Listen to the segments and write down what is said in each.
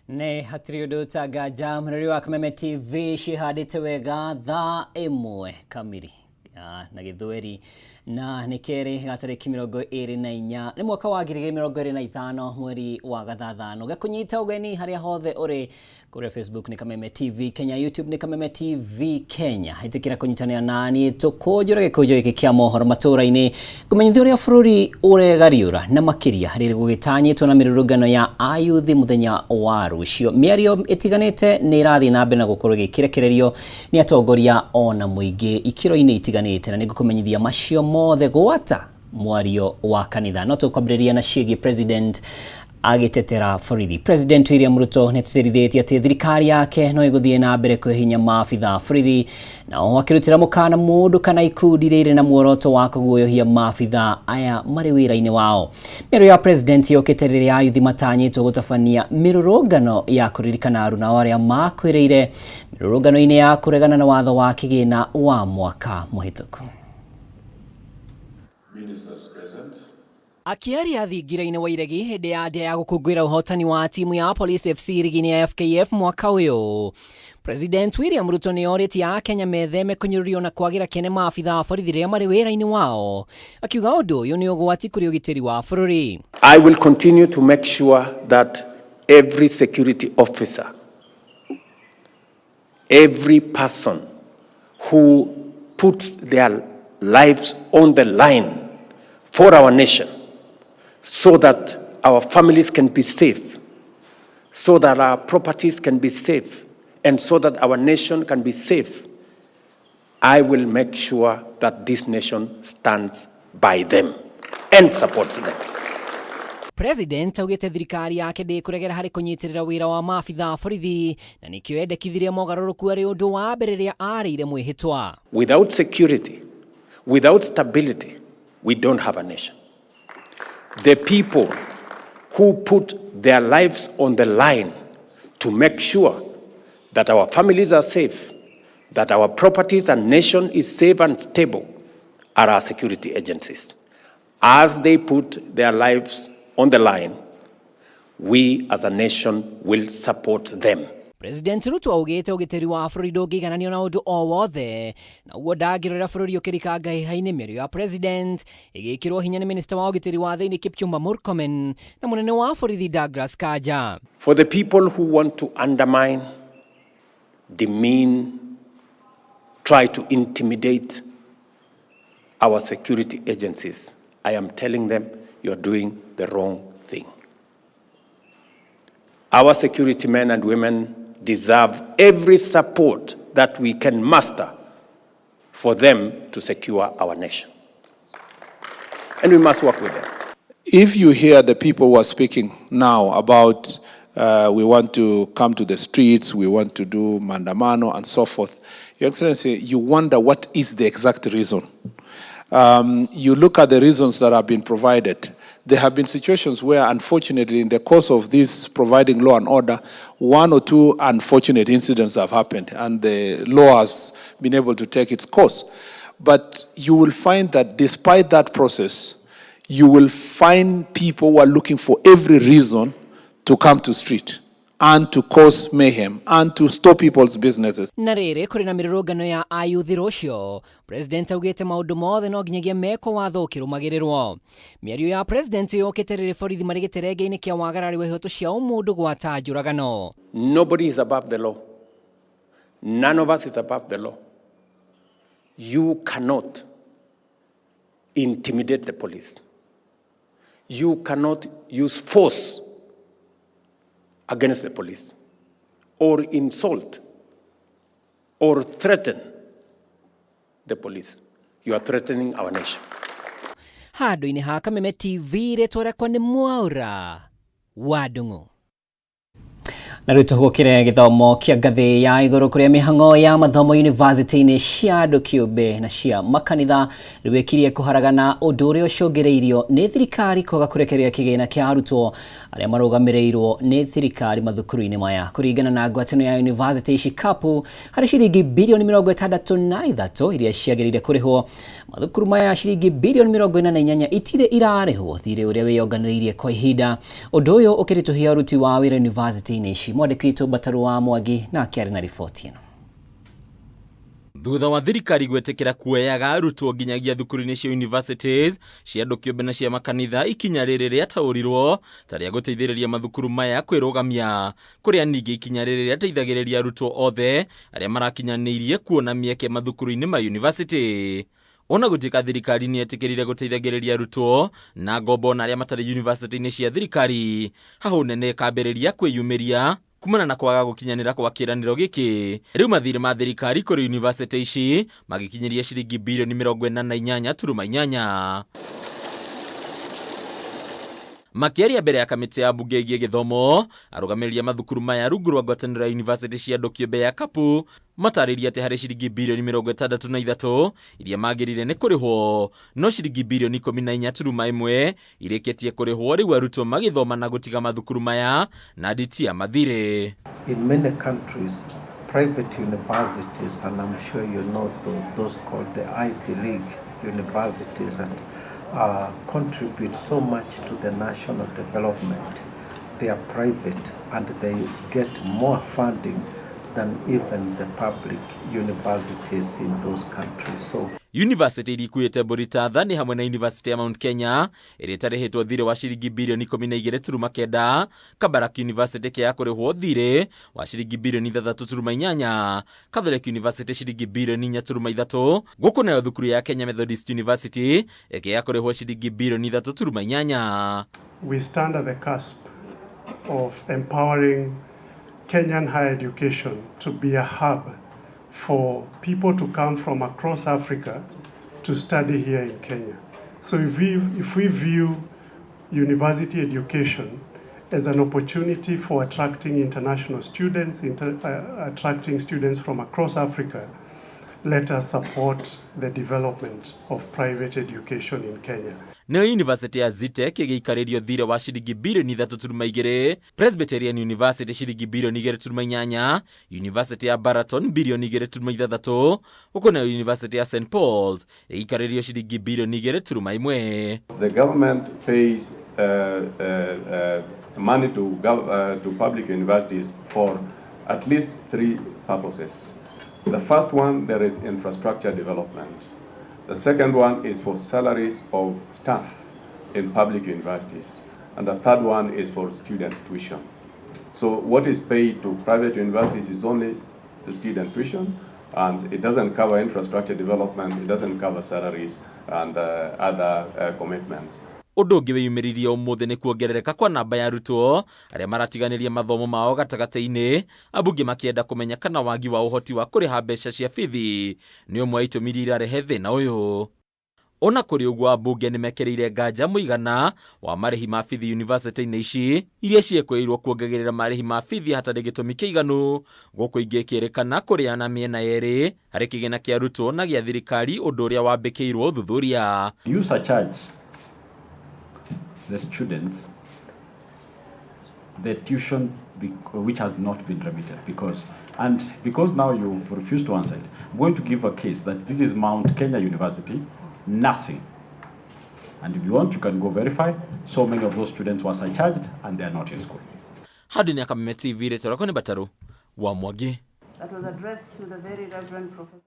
Ne hatiriudu tagaja mriri wa Kameme TV shihadite wega thaa imwe kamiri na githweri na nikeri gatariki 24 ni mwaka wa 2025 mweri wa gathathano gakunyita ugeni haria hothe uri kuri Facebook ni Kameme TV Kenya, YouTube ni Kameme TV Kenya. Hitikira kunyitania nani tukujura gikujo iki kia mohoro matura-ini kumenyithia uria bururi uregariura na makiria riri gugitanyitwo na mirurungano ya ayuthi muthenya wa rucio. Miario itiganite ni irathi na mbere na gukorwo gikirekererio ni atongoria ona muingi ikiro-ini itiganite na nigukumenyithia macio mothe gwata mwario wa kanitha. No tukwambiriria na ciigi president agitetera borithi. President William Ruto netsirithitie ati thirikari yake no iguthie na mbere kwihinya maabitha borithi na wakirutira mukana mundu kana ikundi riri na muoroto wa kuguoyohia maabitha aya mari wira-ini wao. Mero ya president yokiterere ayuthi matanyitwo gutafania mirurungano ya kuririkana aruna aria makwiriire mirurungano-ini ya kuregana na watho wa kigina wa mwaka muhituku. Ministers present. Akiaria thingira-ini wa iregi hindi ya ndia ya gukungwira uhotani wa timu ya Police FC rigini ya FKF mwaka uyu. President William Ruto ni oriti ya Kenya metheme kunyururio na kwagira kene maabitha borithi ria mari wira-ini wao. Akiuga undu uyu ni ugwati kuri ugitiri wa bururi. I will continue to make sure that every security officer, every person who puts their lives on the line for our nation, so that our families can be safe, so that our properties can be safe, and so that our nation can be safe, I will make sure that this nation stands by them and supports them. President augite thirikari yake ndikuregera hari kunyitirira wira wa maabitha borithi na nikio endekithirie mogaruruku ari undu wa mbere ria arire mwihitwa. Without security, without stability, we don't have a nation. The people who put their lives on the line to make sure that our families are safe, that our properties and nation is safe and stable, are our security agencies. As they put their lives on the line, we as a nation will support them. President Ruto augite ugitiri wa bururi ndungigananio na undu o wothe na uguo ndangirira bururi ukirikanga ihaini miario ya president igikirwo hinya ni minister wa ugitiri wa thiini Kipchumba Murkomen na munene wa borithi Douglas Kanja. For the people who want to undermine, demean, try to intimidate our security agencies, I am telling them you are doing the wrong thing. Our security men and women deserve every support that we can muster for them to secure our nation. And we must work with them. If you hear the people who are speaking now about we want to come to the streets, we want to do mandamano and so forth, Your Excellency, you wonder what is the exact reason. You look at the reasons that have been provided. There have been situations where, unfortunately, in the course of this providing law and order, one or two unfortunate incidents have happened, and the law has been able to take its course. But you will find that despite that process, you will find people who are looking for every reason to come to street and to cause mayhem and to stop people's businesses. Narere kuri na mirurungano ya ayuthi rucio, president augite maundu mothe no nginyagia meko watho kirumagirirwo. Miario ya president yokiterere borithi mari giterenge-ini kia wagarari wa ihoto cia umundu gwata njuragano. Nobody is above the law. None of us is above the law. You cannot intimidate the police. You cannot use force against the police, or insult, or threaten the police. You are threatening our nation. Handu-ini ha Kameme TV retwarekwa ni Mwaura Wadungu. Na rĩu tũgũkĩre gĩthomo kĩa ngathĩ ya igũrũ kũrĩa mĩhang'o ya mathomo university-inĩ cia andũ kĩũmbe na cia makanitha rĩwĩkirie kũharagana ũndũ ũrĩa ũcũngĩrĩirio nĩ thirikari kwaga kũrekereria kĩgĩna kĩa arutwo arĩa marũgamĩrĩirwo nĩ thirikari mathukuru-inĩ maya. Kũringana na ngwatanĩro ya university ici kapu harĩ ciringi bilioni 63 iria ciagĩrĩire kũrĩhwo, mathukuru maya ciringi bilioni 48 itirĩ irarĩhwo thirĩ ũrĩa wĩyonganĩrĩirie kwa ihinda. Ũndũ ũyũ ũkĩritũhia ũruti wa wĩra university-inĩ ici. mwandĩki witũ Bataru wa Mwangi na akĩarĩ na riboti ĩno. Thutha wa thirikari gwetĩkĩra kuoyaga arutwo nginyagia thukuru-inĩ cia universities cia andũ kĩũmbe na cia makanitha, ikinya rĩrĩ rĩataũrirwo ta rĩa gũteithĩrĩria mathukuru maya kwĩrũgamia, kũrĩa ningĩ ikinya rĩrĩ rĩateithagĩrĩria arutwo othe arĩa marakinyanĩirie kuona mĩeke mathukuru-inĩ ma university. Ona gũtuĩka thirikari nĩetĩkĩrire gũteithagĩrĩria arutwo na ngombo na arĩa matarĩ university-inĩ cia thirikari, hahũ nene ĩkambĩrĩria kwĩyumĩria kumana na kwaga gũkinyanĩra kwa kĩĩranĩro gĩkĩ. Rĩu mathirĩ ma thirikari kũrĩ university ici magĩkinyiria ciringi birioni 48.8. Makĩaria mbere ya kamĩtĩ ya mbunge ĩgiĩ gĩthomo, arũgamĩrĩri a mathukuru maya rungu rwa ngwatanĩro ya university cia andũ kĩũmbe ya Kapu matarĩria atĩ harĩ ciringi birioni 63 iria magĩrĩire nĩ kũrĩhwo, no ciringi birioni 14.1 irĩkĩtie kũrĩhwo, rĩu arutwo magĩthoma na gũtiga mathukuru maya na nditi ya mathirĩ. In many countries, private universities, and I'm sure you know those called the Ivy League universities, and contribute so much to the national development. They are private and they get more funding than even the public universities in those countries. So University irikuĩte Buritatha nĩ hamwe na University ya Mount Kenya ĩrĩa ĩtarĩhĩtwo thirĩ wa ciringi birioni 12.9, Kabarak University kĩa kũrĩhwo thirĩ wa ciringi birioni 3.8, Catholic University ciringi birioni 4.3, gũkũ nayo thukuru ya Kenya Methodist University ĩkĩa kũrĩhwo ciringi birioni 3.8. We stand at the cusp of empowering Kenyan higher education to be a hub for people to come from across Africa to study here in Kenya. So if we view university education as an opportunity for attracting international students, attracting students from across Africa, let us support the development of private education in Kenya. Neo University ya Zitek ĩgĩikarĩrio thirĩ wa ciringi birioni 3.2, Presbyterian University ciringi birioni 2.8, University ya Baraton birioni 2.3, huko nayo University ya St. Paul's ĩgĩikarĩrio ciringi birioni 2.1. The government pays money to public universities for at least 3 purposes. The first one, there is infrastructure development. The second one is for salaries of staff in public universities. And the third one is for student tuition. So what is paid to private universities is only the student tuition, and it doesn't cover infrastructure development, it doesn't cover salaries and other commitments. Ũndũ ũngĩ wĩyumĩririe ũmũthĩ nĩ kuongerereka kwa namba ya arutwo arĩa maratiganĩria mathomo mao gatagatĩ-inĩ, ambunge makĩenda kũmenya kana wagi wa ũhoti wa kũrĩha mbeca cia bithi nĩ ũmwe wa itũmi iria irarehe thĩna ũyũ. Ona kũrĩ ũguo ambunge nĩ mekĩrĩire nganja mũigana wa marĩhi ma bithi university-inĩ ici iria ciĩkũĩirwo kuongagĩrĩra marĩhi ma bithi hatarĩ gĩtũmi kĩiganu, gũkũ ingĩ kĩrĩkana kũrĩa na mĩena yerĩ harĩ kĩgĩna kĩa arutwo na gĩa thirikari, ũndũ ũrĩa wambĩkĩirwo ũthuthuria. You surcharge the students the tuition which has not been remitted because now you've refused to answer it. I'm going to give a case that this is Mount Kenya University, nothing. And if you want, you can go verify. So many of those students were surcharged and they are not in school. Hadi ni Kameme TV rĩtwa rĩakwa nĩ Bataru wa Mwangi. That was addressed to the very reverend professor.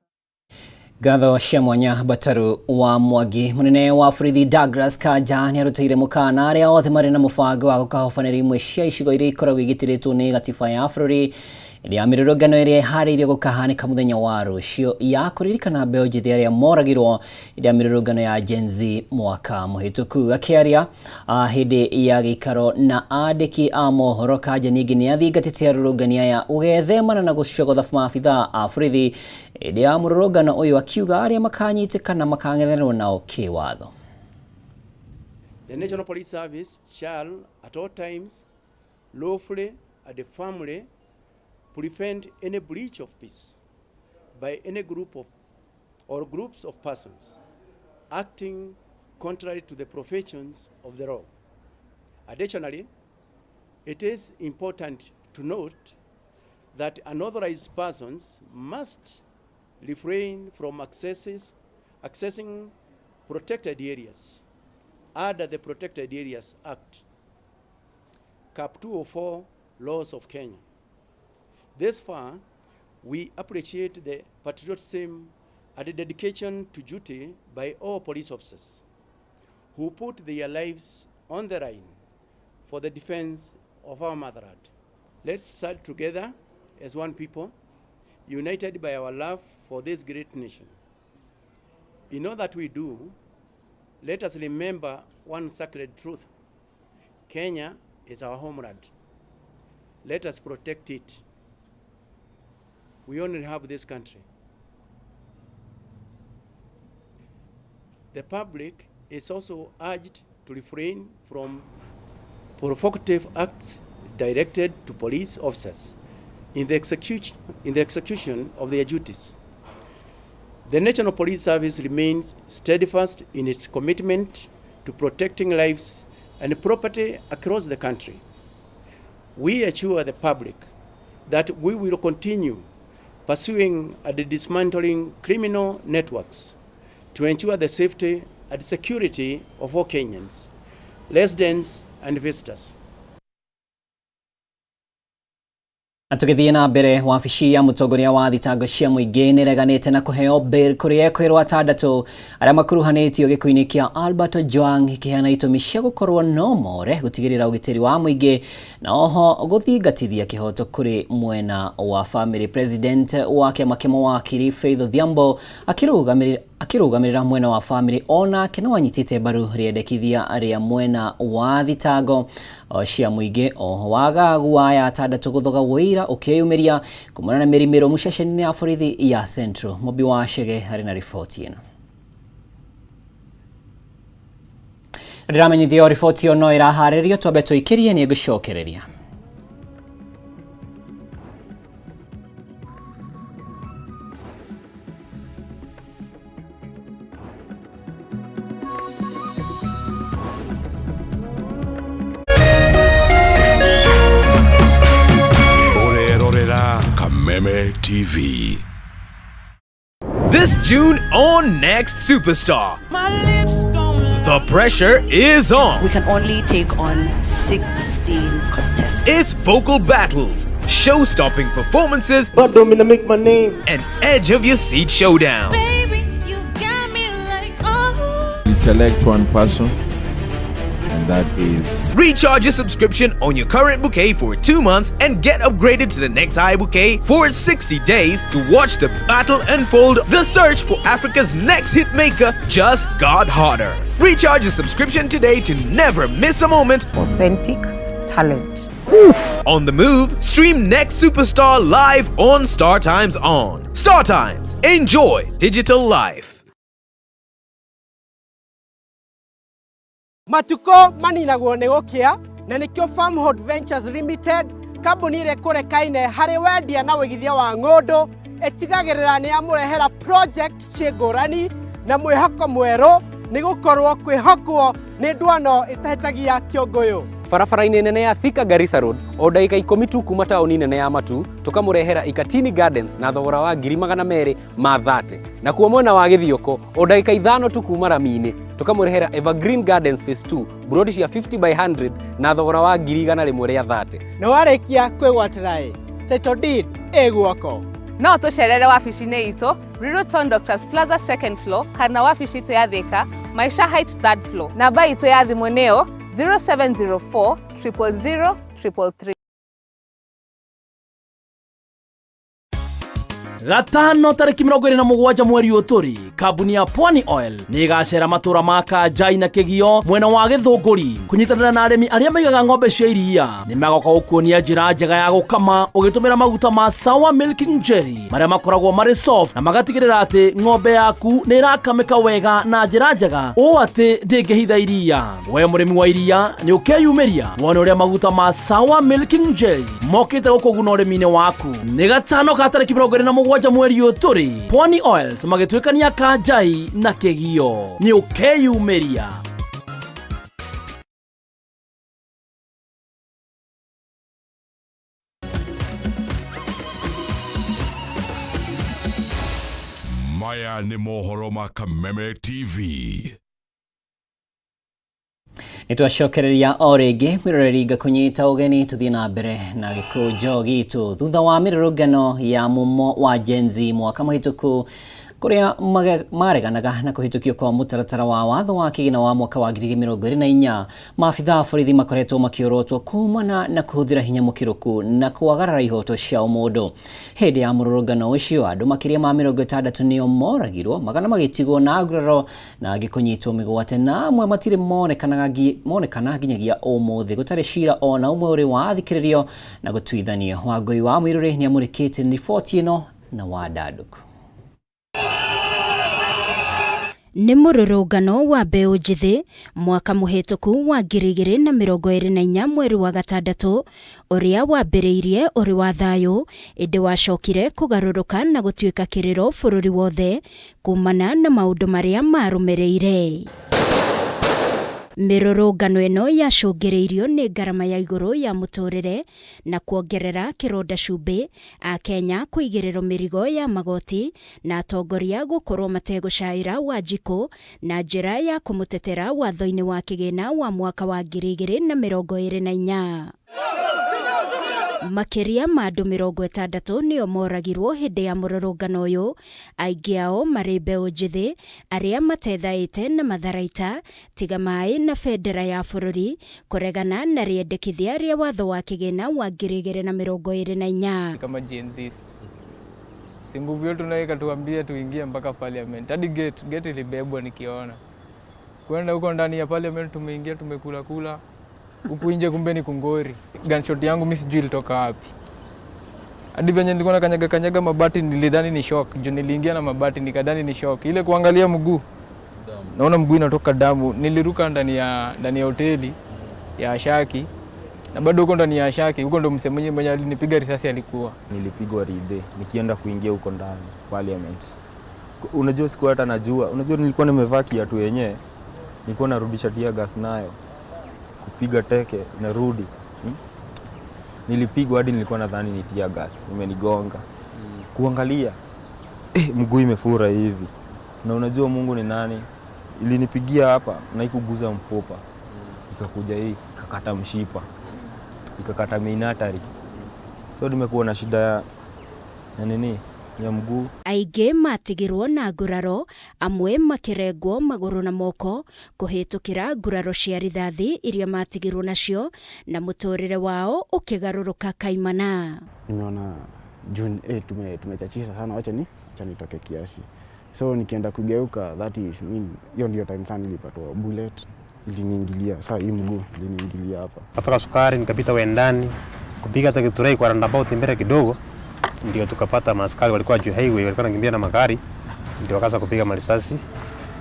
Gatho cia mwanya Bataru wa Mwangi. Munene wa borithi Douglas Kanja nĩarutĩire mũkana arĩa othe marĩ na mũbango wa gũkahobanĩria imwe cia icigo iria ikoragwo igĩtĩrĩtwo nĩ gatiba ya bũrũri ĩrĩa mĩrũrũngano ĩrĩa ĩharĩirio gũkahanĩka mũthenya wa rũciũ ya kũririkana mbeũ njĩthĩ arĩa moragirwo ĩrĩa mĩrũrũngano ya Gen Z mwaka mũhĩtũku. Akĩaria hĩndĩ ya gĩikaro na andĩki a mohoro, Kanja ningĩ nĩathingatĩte arũrũngani aya ũgethemana na gũcogotha maabithaa a borithi hĩndĩ ya mũrũrũngano ũyũ, akiuga arĩa makanyitĩkana makang'ethanĩrwo nao kĩwatho. The National Police Service shall at all times lawfully and firmly prevent any breach of peace by any group of or groups of persons acting contrary to the provisions of the law. Additionally, it is important to note that unauthorized persons must refrain from accessing protected areas under the Protected Areas Act, Cap 204 laws of Kenya. Thus far, we appreciate the patriotism and the dedication to duty by all police officers who put their lives on the line for the defense of our motherland. Let's stand together as one people, united by our love for this great nation. In all that we do, let us remember one sacred truth. Kenya is our homeland. Let us protect it. We only have this country. The public is also urged to refrain from provocative acts directed to police officers in the execution of their duties. The National Police Service remains steadfast in its commitment to protecting lives and property across the country. We assure the public that we will continue pursuing and dismantling criminal networks to ensure the safety and security of all Kenyans, residents and visitors. Tukithie na mbere, wabici ya mutongoria wa thitango cia muingi nireganite na kuheo bail kuri ekwirwo atandatu aria makuruhanitio gikuini kia Albert Ojwang ikiheana itumi cia gukorwo no more gutigirira ugitiri wa muingi na oho guthingatithia kihoto kuri mwena wa family. President wa kiama kia mawakiri Faith Odhiambo akirugamirira mwena wa family ona kino wanyitite baru riendekithia ria mwena wa thitango cia muingi oho wagagu aya atandatu guthoga wira ukiyumiria kumana na mirimiro muceceni ya borithi ya Central. Mobi wa Shege hari na ripoti ino. Ndiramenyithio ripoti ino no iraharirio twabe tuikirie ni gucokereria. Kameme TV. This June on Next Superstar, the pressure is on. We can only take on 16 contestants. It's vocal battles, show-stopping performances, but don't make my name, and edge of your seat showdown. Baby, you got me like, oh. You select one person, and that is... Recharge your subscription on your current bouquet for 2 months and get upgraded to the next high bouquet for 60 days to watch the battle unfold. The search for Africa's next hit maker just got hotter. Recharge your subscription today to never miss a moment. Authentic talent. On the move, stream Next Superstar live on Star Times On. Star Times, enjoy digital life. Matuko maninagwo nĩ gũkĩa na nĩkĩo Farmhood Ventures Limited kambuni ĩrĩa kũrekaine harĩ wendia na wĩigithia wa ng'ũndũ ĩtigagĩrĩra nĩ yamũrehera project ciĩngũrani na mwĩhoko mwerũ nĩ gũkorwo kwĩhokwo nĩ ndwano ĩtahĩtagia kĩũngũyũ. Barabara-inĩ nene ya Thika Garissa Road o ndagĩka 10 tu kuma taũni nene ya Matu tukamũrehera Ikatini Gardens na thogora wa 230 na kuo mwena wa Gĩthioko o ndagĩka 5 tu kuma Rami-inĩ tukamũrehera Evergreen Gardens Phase 2 brodi cia 50 by 100 na thogora wa 130. Na warĩkia kwĩgwatĩra title deed ĩguoko. No tũcerere wabici-inĩ itũ Riruton Doctors Plaza 2nd floor kana wabici itũ ya Thika Maisha Heights 3rd floor. Namba itũ ya thimũ nĩyo 0704 000 333. Gatano tariki 27 mweri ũtũri, kambuni ya Pwani Oil nĩ ĩgacera matũra ma Kanjai na Kĩgio mwena wa Gĩthũngũri kũnyitanĩra na arĩmi arĩa maigaga ng'ombe cia iria. Nĩ magoka gũkuonia njĩra njega ya gũkama ũgĩtũmĩra maguta ma Sour Milking Jelly marĩa makoragwo marĩ soft na magatigĩrĩra atĩ ng'ombe yaku nĩ ĩrakamĩka wega na njĩra njega ũũ atĩ ndĩngĩhitha iria. We mũrĩmi wa iria nĩ ũkeyumĩria wone ũrĩa maguta ma Sour Milking Jelly mokĩte gũkũguna ũrĩmi-inĩ waku. Nĩ gatano ka tariki 27 mweri ũtũri, Pwani Oils magĩtuĩkania Kanjai na Kĩgio. Nĩ ũkeyumĩria. Maya nĩ mohoro ma Kameme TV. Nitwacokereria o ringi mwiroreri kunyita ugeni tuthie na mbere na gikujo gitu thutha wa mirurungano ya mumo wa Gen Z mwaka muhituku kuria mareganaga na kuhitukio kwa mutaratara wa watho wa kigina wa mwaka wa 2024 maafitha a borithi makoretwo makiorotwo kumana na kuhuthira hinya mukiruku na kwagarara ihoto cia mundu. Hindi ya mururungano ucio andu makiria ma 60 nio moragirwo magana magitigwo na nguraro na gikunyitwo migwate na amwe matire monekana nginyagia umuthi gutari cira ona umwe uri wathikiririo na gutwithanio. Wangui wa mwiruri ni amurikite riboti ino na Wadaduku. Nĩ mũrũrũngano wa mbeũ njĩthĩ mwaka mũhĩtũku wa 2024 mweri wa gatandatũ ũrĩa wambĩrĩirie ũrĩ wa thayũ ĩndĩ wacokire kũgarũrũka na gũtuĩka kĩrĩro bũrũri wothe kumana na maũndũ marĩa marũmĩrĩire. Mirurungano ĩno yacũngĩrĩirio nĩ ngarama ya igũrũ ya mũtũrĩre na kuongerera kĩronda cumbĩ a Kenya kũigĩrĩrwo mĩrigo ya magoti na atongoria gũkorwo mategũcaĩra Wanjiku na njĩra ya kũmũtetera watho-inĩ wa kĩgĩna wa mwaka wa 2024. Makiria ma andũ 60 nĩo moragirwo hĩndĩ ya mũrũrũngano ũyũ, aingĩ ao marĩ mbeũ njĩthĩ arĩa matethaĩte na matharaita tiga maĩ na bendera ya bũrũri kũregana na rĩendekithia rĩa watho wa kĩgĩna wa 2024. Kama Gen Z si nguvu yetu nayo ikatuambia tuingie mpaka parliament. Hadi gate ilibebwa nikiona. Kwenda huko ndani ya parliament tumeingia tumekula huku nje kumbe ni kungori. Gunshot yangu mimi sijui ilitoka wapi. Hadi venye nilikuwa nakanyaga mabati nilidhani ni shock. Juu niliingia na mabati nikadhani ni shock. Ile kuangalia mguu. Naona mguu inatoka damu. Niliruka ndani ya hoteli ya Ashaki. Na bado huko ndani ya Ashaki, huko ndo msemaji mwenye alinipiga risasi alikuwa. Nilipigwa ride nikienda kuingia huko ndani parliament. Unajua siku hata najua. Unajua nilikuwa nimevaa kiatu yenyewe. Nilikuwa narudisha tear gas nayo. Kupiga teke narudi. Nilipigwa hadi nilikuwa nadhani ni tear gas imenigonga. Kuangalia mguu imefura hivi. Na unajua Mungu ni nani? Ilinipigia hapa na ikuguza mfupa. Ikakuja hii ikakata mshipa. Ikakata minatari. So nimekuwa na shida ya nini? Ya mguu. Aingĩ matigirwo na nguraro, amwe makirengwo magũrũ na moko kũhĩtũkĩra nguraro cia rithathi iria matigirwo nacio na mũtũrĩre wao ũkĩgarũrũka kaimana. Nimeona June 8 tumechachisha sana, wacha nitoke kiasi. So nikienda kugeuka, that is hiyo ndio time sana nilipatwa bullet iliniingilia. Sasa hii mguu iliniingilia hapa. Kutoka Sukari nikapita Wendani kupiga hata Githurai kwa roundabout mbele kidogo, ndio tukapata maaskari walikuwa juu highway walikuwa wanakimbia na magari, ndio wakaanza kupiga marisasi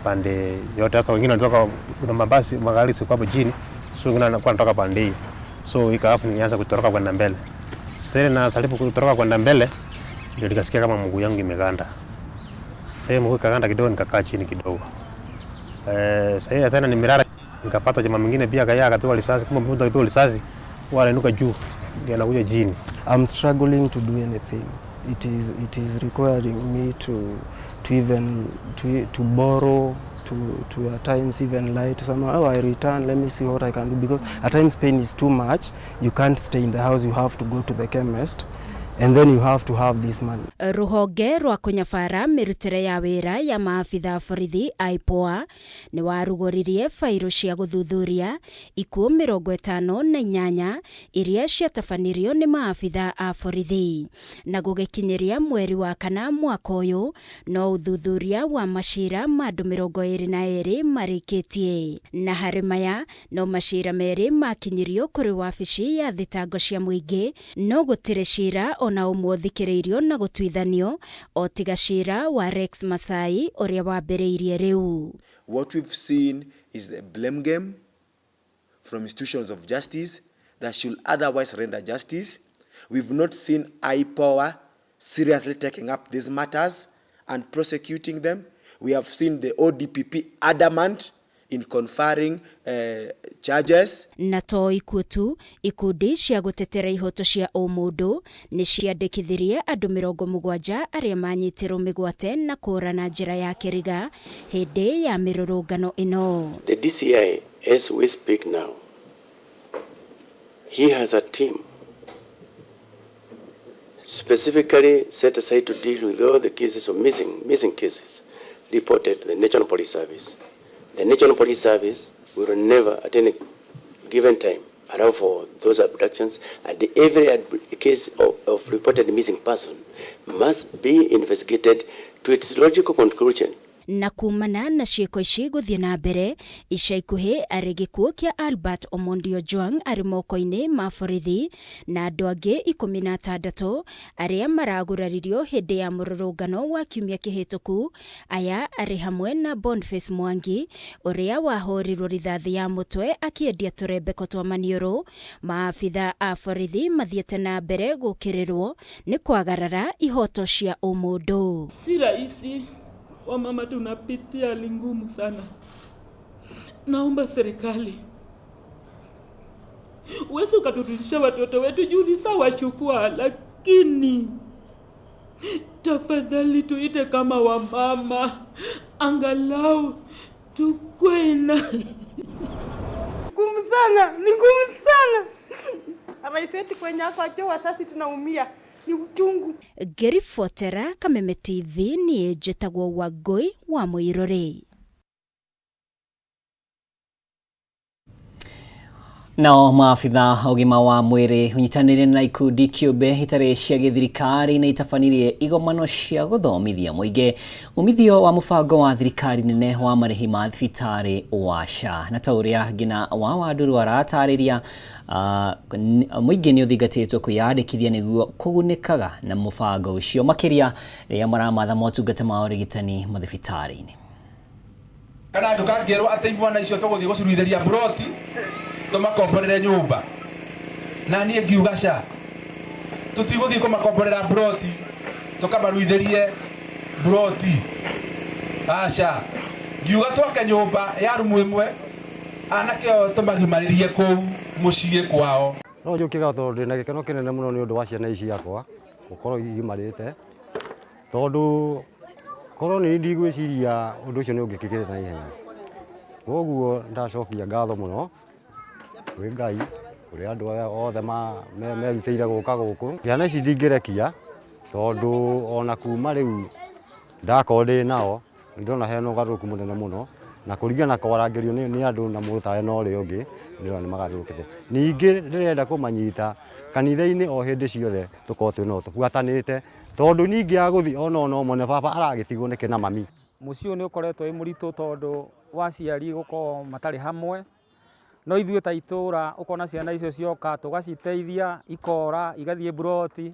pande yote. Sasa wengine wanatoka kuna mabasi magari sio hapo chini, so wengine wanakuwa wanatoka pande hii, so ikahafu nianza kutoroka kwenda mbele. Sasa na salipo kutoroka kwenda mbele ndio nikasikia kama mguu yangu imeganda. Sasa mguu kaganda kidogo, nikakaa chini kidogo. Sasa tena nimelala, nikapata jamaa mwingine pia akapewa risasi, kama mtu akapewa risasi wala inuka juu ndio anakuja chini. I'm struggling to do anything. It is requiring me to borrow, to at times even lie to someone. Oh, I return, let me see what I can do, because at times pain is too much. You can't stay in the house, you have to go to the chemist. And then you have to have this money. Ruhonge rwa kunyabara mirutire ya wira ya maafitha borithi IPOA ni warugoririe fairo cia guthuthuria ikuũ 58 iria ciatabanirio ni maafitha a borithi na gugikinyiria mweri wa kana mwaka uyu no uthuthuria wa macira ma andũ 22 marikitie na harĩ maya no macira merĩ makinyirio kũrĩ wabici ya thitango cia mũingĩ no gũtirĩ cira na ũmũthikĩrĩirio na gũtuithanio o tiga cira wa Rex Masai ũrĩa wambĩrĩirie rĩu. What we've seen is a blame game from institutions of justice that should otherwise render justice. We've not seen IPOA seriously taking up these matters and prosecuting them. We have seen the ODPP adamant in conferring charges. Na to ikuo tu, ikundi cia gutetera ihoto cia ũmũndũ nĩ ciandĩkithirie andũ 70 arĩa manyitirwo mĩgwate na kũra na njĩra ya kĩriga hĩndĩ ya mĩrũrũngano ĩno. The DCI, as we speak now, he has a team specifically set aside to deal with all the cases of missing cases reported to the National Police Service. The National Police Service will never, at any given time, allow for those abductions, and every case of reported missing person must be investigated to its logical conclusion. Na kumana na ciĩko ici gũthiĩ na mbere, ica ikuhĩ arĩ gĩkuũ kĩa Albert Omondi Ojwang arĩ moko-inĩ ma borithi na andũ angĩ 16 arĩa maraguraririo hĩndĩ ya mũrũrũngano wa kiumia kĩhĩtũku. Aya arĩ hamwe na Boniface Mwangi ũrĩa wahorirwo rithathi ya mũtwe akĩendia tũrembeko twa maniũrũ. Maabitha a borithi mathiĩte na mbere gũkĩrĩrwo nĩ kwagarara ihoto cia ũmũndũ. Si rahisi. Wamama tunapitia hali ngumu sana. Naomba serikali uweze ukatutisha watoto wetu juu ni sawa chukua, lakini tafadhali tuite kama wamama, angalau tukue na ngumu sana, ni ngumu sana. Rais wetu kwenye kwa sasa tunaumia. Ni uchungu. Geri Fotera, Kameme TV, ni Jetagwo Wagoi wa Muirore. Nao maafitha ũgima wa mwĩrĩ ũnyitanĩire na ikundi kĩũmbe itarĩ cia gĩthirikari nĩ itabanirie igomano cia gũthomithia mũingĩ umithio wa mũbango wa thirikari nene wa marĩhi ma thibitarĩ wa SHA. Na ta ũrĩa ngina wa Wanduru aratarĩria, mũingĩ nĩ ũthingatĩtwo kwĩyandĩkithia nĩguo kũgunĩkaga na mũbango ũcio makĩria rĩrĩa maramatha motungata ma ũrigitani mathibitarĩ-inĩ. Kana ndũkangĩrwo atĩ imwana icio tũgũthiĩ gũciruithĩria buroti tumakomborere nyumba na niĩ ngiuga SHA tutigũthiĩ kũmakomborera buroti tukabaruithĩrie buroti. Aca ngiuga twake nyumba ya rumu ĩmwe anake tũmagimarĩrie kũu mũciĩ kwao. No njũkĩga tondũ ndĩna gĩkeno kĩnene mũno nĩ ũndũ wa ciana ici yakwa gũkorwo igimarĩte, tondũ korwo nĩ ndigwĩciria ũndũ ũcio nĩ ũngĩkĩkĩte na ihenya. Koguo ndacokia ngatho mũno kwĩ Ngai ũrĩa andũ aya othe merutĩire gũka gũkũ. Ciana ici ndingĩrekia tondũ ona kuma rĩu ndakorwo ndĩ nao ndĩrona hena ũgarũrũku mũnene mũno, na kũringana kwarangĩrio nĩ andũ na mũtahe na ũrĩa ũngĩ ndĩrona nĩ magarũrũkĩte. Ningĩ ndĩrenda kũmanyita kanitha-inĩ o hĩndĩ ciothe tũkorwo twĩno tũbuatanĩte, tondũ ningĩ agũthiĩ ona ũmwe baba aragĩtigwo nĩkĩ na mami. Mũciĩ ũyũ nĩ ũkoretwo wĩ mũritũ tondũ waciari gũkorwo matarĩ hamwe, no ithuĩ ta itũũra ũkona ciana icio cioka tũgaciteithia ikora igathiĩ buroti.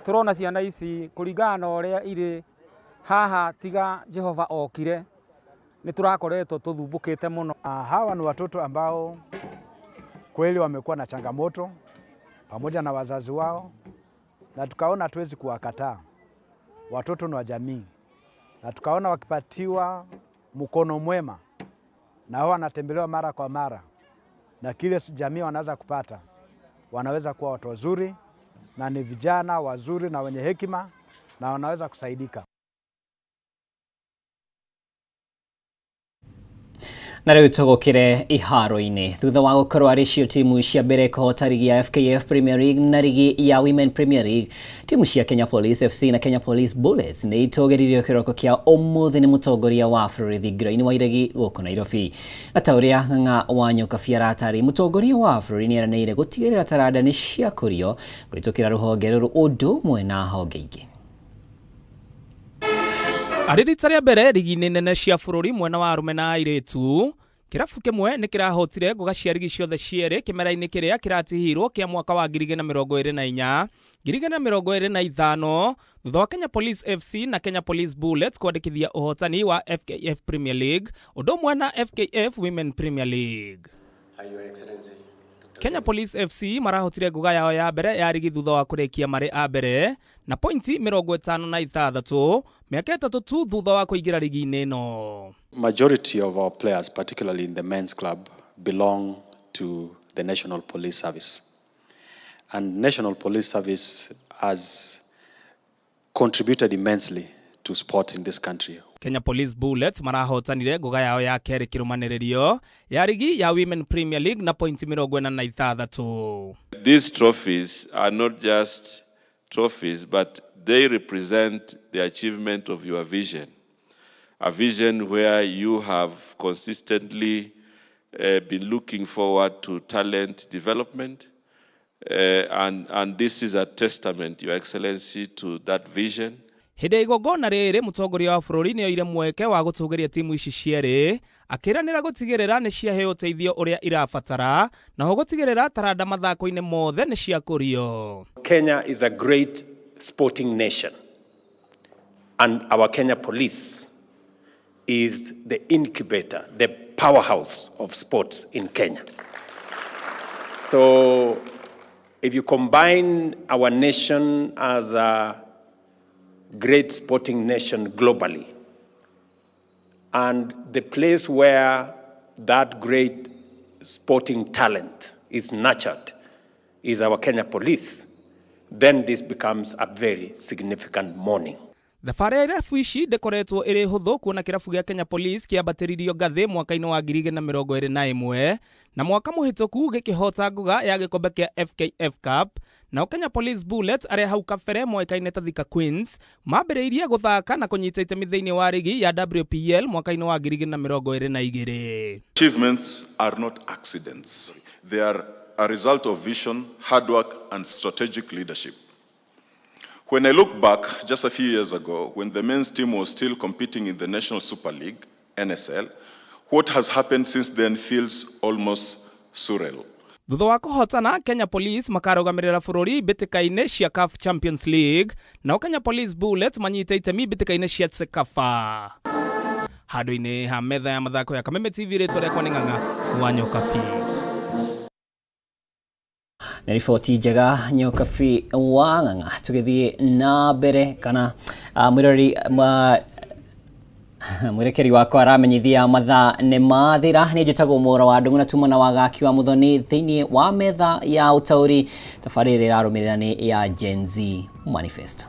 Tũrona ciana ici kũringana na ũrĩa irĩ haha tiga Jehova okire, ni turakoretwo tuthumbukite muno. Hawa ni watoto ambao kweli wamekuwa na changamoto pamoja na wazazi wao, na tukaona hatuwezi kuwakataa. Watoto ni wa jamii, na tukaona wakipatiwa mkono mwema na hao wanatembelewa mara kwa mara, na kile jamii wanaweza kupata, wanaweza kuwa watu wazuri na ni vijana wazuri na wenye hekima na wanaweza kusaidika. Na rĩu tũgũkĩre iharo-inĩ thutha wa gũkorwo arĩ cio timu cia mbere kũhota rigi ya FKF Premier League na rigi ya Women Premier League, timu cia Kenya Police FC na Kenya Police Bullets nĩ itũgĩririo kĩroko kĩa ũmũthĩ nĩ mũtongoria wa bũrũri Thigiraini wa Iregi gũkũ Nairobi. Na ta ũrĩa Ng'ang'a wa Nyũkabia aratarĩ, mũtongoria wa bũrũri nĩ eranĩire gũtigĩrĩra taranda nĩ ciakũrio kũhĩtũkĩra rũhonge rũrũ ũndũ ũmwe na honge ingĩ. Arĩ rita rĩa mbere rigi-inĩ nene cia bũrũri mwena wa arũme na airĩtu, kĩrabu kĩmwe nĩ kĩrahotire ngũga cia rigi ciothe cierĩ kĩmera-inĩ kĩrĩa kĩratihirwo kĩa mwaka wa 2024 2025 thutha wa Kenya Police FC na Kenya Police Bullets kwandĩkithia ũhotani wa FKF Premier League ũndũ ũmwe na FKF Women Premier League. Your Excellency Kenya Police FC marahotire nguga yao ya mbere ya rigi thutha wa kurekia mari a mbere na pointi 56 miaka 3 tu thutha wa kuingira rigi-ini no. Majority of our players, particularly in the men's club, belong to the National Police Service. And National Police Service has contributed immensely to sport in this country. Kenya Police Bullets marahotanire nguga yao ya keri kirumaniririo ya rigi ya Women Premier League na pointi 46. These trophies are not just trophies, but they represent the achievement of your vision. A vision where you have consistently been looking forward to talent development. And this is a testament, Your Excellency, to that vision. Hinde igongona riri mutongoria wa bururi ni oire mweke wa gutugeria timu ici cieri akiranira gutigirira ni ciaheo teithio uria irabatara na ho gutigirira taranda mathako-ini mothe ni ciakurio. Kenya is a great sporting nation, and our Kenya Police is the incubator, the powerhouse of sports in Kenya. So if you combine our nation as a great sporting nation globally, and the place where that great sporting talent is nurtured is our Kenya Police, then this becomes a very significant morning. Thabarĩ ya irabu ici ndĩkoretwo ĩrĩ hũthũ kuona kĩrabu gĩa Kenya Police kĩambatĩririo ngathĩ mwaka-inĩ wa 2021 na mwaka mũhĩtũku gĩkĩhota nguga ya gĩkombe kĩa FKF Cup, na Kenya Police Bullets arĩa hau kabere moĩkaine ta Thika Queens mambĩrĩirie gũthaka na kũnyita itemi thĩinĩ wa rigi ya WPL mwaka-inĩ wa 2022. Achievements are not accidents. They are a result of vision, hard work and strategic leadership. When I look back just a few years ago, when the men's team was still competing in the National Super League, NSL, what has happened since then feels almost surreal. Thutha wa kuhotana, Kenya Police makarugamirira bururi mbĩtĩka-inĩ cia CAF Champions League, na Kenya Police Bullets manyita itemi mbĩtĩka-inĩ cia CECAFA. Handũ-inĩ ha metha ya mathako ya Kameme TV, rĩtwa rĩakwa nĩ Ng'ang'a wa Nyokabi. Na riboti njega Nyokabi wa Ng'ang'a, tũgĩthiĩ na mbere kana mwirekeri wakwa aramenyithia mathaa nĩ mathira. Nĩ njĩtagwo Mũra wa Ndung'u na tumana wa Gaki wa Muthoni thĩinĩ wa metha ya ũtaũri. Tabarĩra ĩrarũmĩrĩra nĩ ya Gen Z Manifesto.